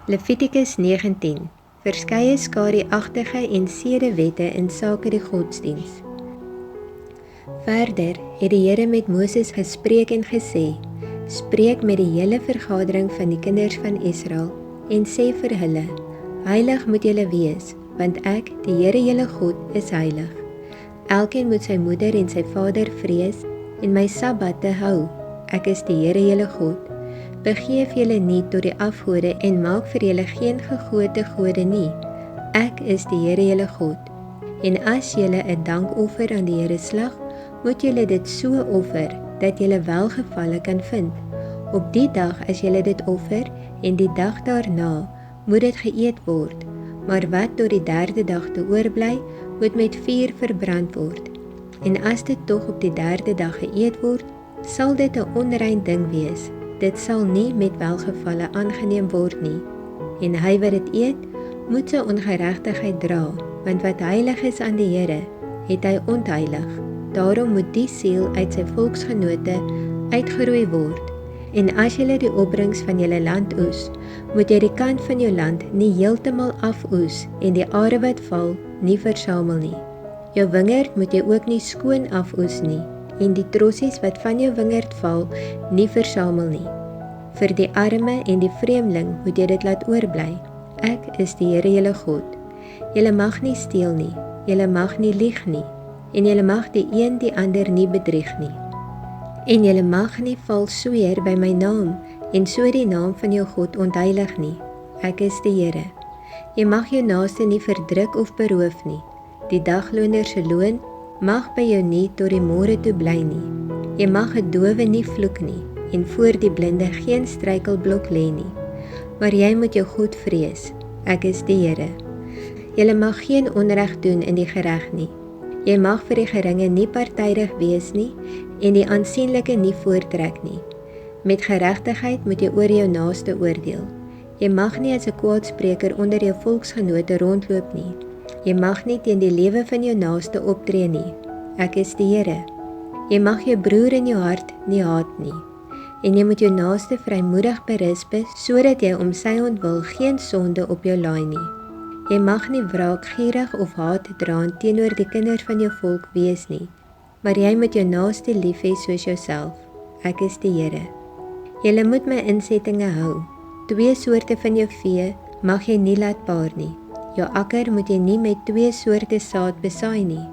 Levitikus 19. Verskeie skadu-agtige en sedewette in sake die godsdiens. Verder het die Here met Moses gespreek en gesê: Spreek met die hele vergadering van die kinders van Israel en sê vir hulle: Heilig moet julle wees, want ek, die Here julle God, is heilig. Elkeen moet sy moeder en sy vader vrees en my Sabbatte hou. Ek is die Here julle God. Begeef julle nie tot die afgode en maak vir julle geen gegote gode nie. Ek is die Here julle God. En as julle 'n dankoffer aan die Here slag, moet julle dit so offer dat julle welgevalle kan vind. Op die dag as julle dit offer en die dag daarna, moet dit geëet word. Maar wat tot die 3de dag te oorbly, moet met vuur verbrand word. En as dit tog op die 3de dag geëet word, sal dit 'n onrein ding wees. Dit sal nie met welgevalle aangeneem word nie. En hy wat dit eet, moet sy ongeregtigheid dra, want wat heilig is aan die Here, het hy ontheilig. Daarom moet die siel uit sy volksgenote uitgeroei word. En as julle die opbrengs van julle land oes, moet jy die kant van jou land nie heeltemal afoes en die are wat val nie versamel nie. Jou wingerd moet jy ook nie skoon afoes nie, en die trossies wat van jou wingerd val nie versamel nie. Vir die arme en die vreemdeling moet jy dit laat oorbly. Ek is die Here julle God. Julle mag nie steel nie, julle mag nie lieg nie, en julle mag die een die ander nie bedrieg nie. En julle mag nie vals sweer by my naam, en so die naam van jou God ontheilig nie. Ek is die Here. Jy mag jou naaste nie verdruk of beroof nie. Die dagloner se loon mag by jou nie tot die môre toe bly nie. Jy mag 'n dowe nie vloek nie, en voor die blinde geen struikelblok lê nie. Maar jy moet jou God vrees. Ek is die Here. Jy mag geen onreg doen in die gereg nie. Jy mag vir die geringe nie partydig wees nie, en die aansienlike nie voortrek nie. Met geregtigheid moet jy oor jou naaste oordeel. Jy mag nie as 'n kwaadspreker onder jou volksgenote rondloop nie. Jy mag nie teen die lewe van jou naaste optree nie. Ek is die Here. Jy mag jou broer in jou hart nie haat nie. En jy moet jou naaste vrymoedig berisp, sodat jy om sy ontwil geen sonde op jou laai nie. Jy mag nie wraakgierig of haatdraand teenoor die kinders van jou volk wees nie, maar jy moet jou naaste lief hê soos jouself. Ek is die Here. Jy moet my insettinge hou. 2 soorte van jou vee mag jy nie laat paar nie. Jou akker moet jy nie met 2 soorte saad besaai nie.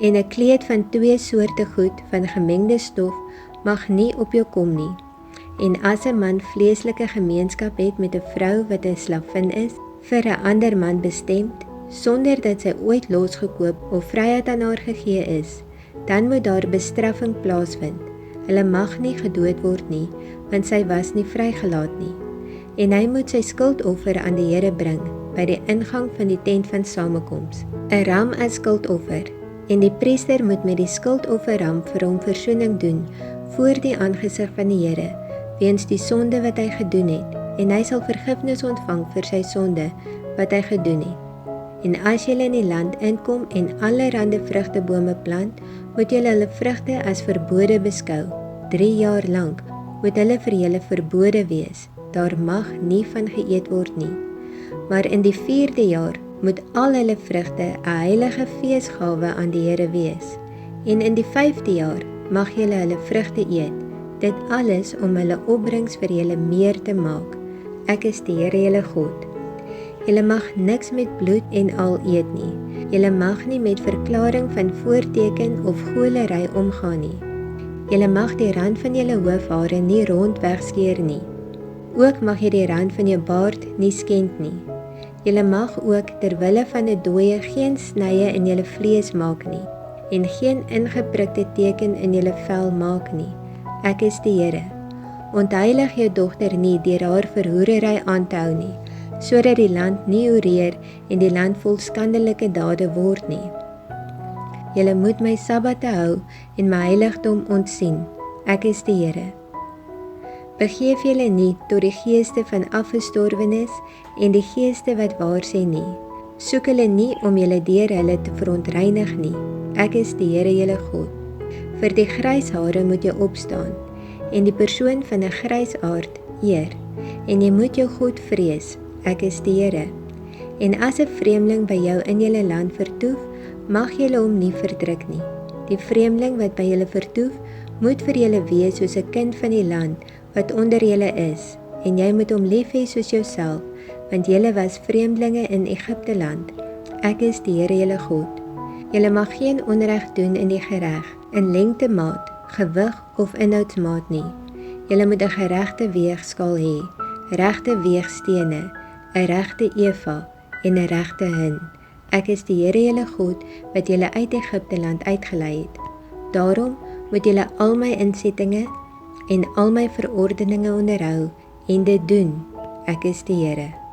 En 'n kleed van 2 soorte goed van gemengde stof mag nie op jou kom nie. En as 'n man vleeslike gemeenskap het met 'n vrou wat 'n slavin is, vir 'n ander man bestemd, sonder dat sy ooit losgekoop of vryheid aan haar gegee is, dan moet daar bestraffing plaasvind. Hulle mag nie gedood word nie, want sy was nie vrygelaat nie. En hy moet sy skuldoffer aan die Here bring, by die ingang van die tent van samekoms, 'n ram as skuldoffer. En die priester moet met die skuldofferram vir hom versoening doen, voor die aangesig van die Here, weens die sonde wat hy gedoen het, en hy sal vergifnis ontvang vir sy sonde wat hy gedoen het. En as julle in die land inkom en allerhande vrugtebome plant, moet julle hulle vrugte as verbode beskou. 3 jaar lank moet hulle vir julle verbode wees. Daar mag nie van geëet word nie. Maar in die 4de jaar moet al hulle vrugte 'n heilige feesgawe aan die Here wees. En in die 5de jaar mag julle hulle vrugte eet. Dit alles om hulle opbrengs vir julle meer te maak. Ek is die Here julle God. Julle mag niks met bloed en al eet nie. Julle mag nie met verklaring van voorteken of golery omgaan nie. Julle mag die rand van julle hoofhare nie rond wegskeer nie. Ook mag jy die rand van jou baard nie skend nie. Julle mag ook terwille van 'n dooie geen snye in julle vlees maak nie, en geen ingeprikte teken in julle vel maak nie. Ek is die Here. Ontheilig jou dogter nie deur haar verhoerery aan te hou nie, sodat die land nie oreer en die land vol skandelike dade word nie. Julle moet my Sabbatte hou en my heiligdom ontsien. Ek is die Here. Begeef julle nie tot die geeste van afgestorwenes en die geeste wat waar sê nie. Soek hulle nie om julle deur hulle te verontreinig nie. Ek is die Here julle God. Vir die grys hare moet jy opstaan, en die persoon van 'n grysaard eer. En jy moet jou God vrees, ek is die Here. En as 'n vreemdeling by jou in julle land vertoef, mag julle hom nie verdruk nie. Die vreemdeling wat by julle vertoef, moet vir julle wees soos 'n kind van die land wat onder julle is, en jy moet hom lief hê soos jouself, want julle was vreemdelinge in Egipte land. Ek is die Here julle God. Julle mag geen onreg doen in die gereg, in lengtemaat, gewig of inhoudsmaat nie. Julle moet 'n geregte weegskaal hê, regte weegstene, 'n regte eva en 'n regte hin. Ek is die Here julle God wat julle uit Egipte land uitgelei het. Daarom moet julle al my insettinge en al my verordeninge onderhou en dit doen. Ek is die Here.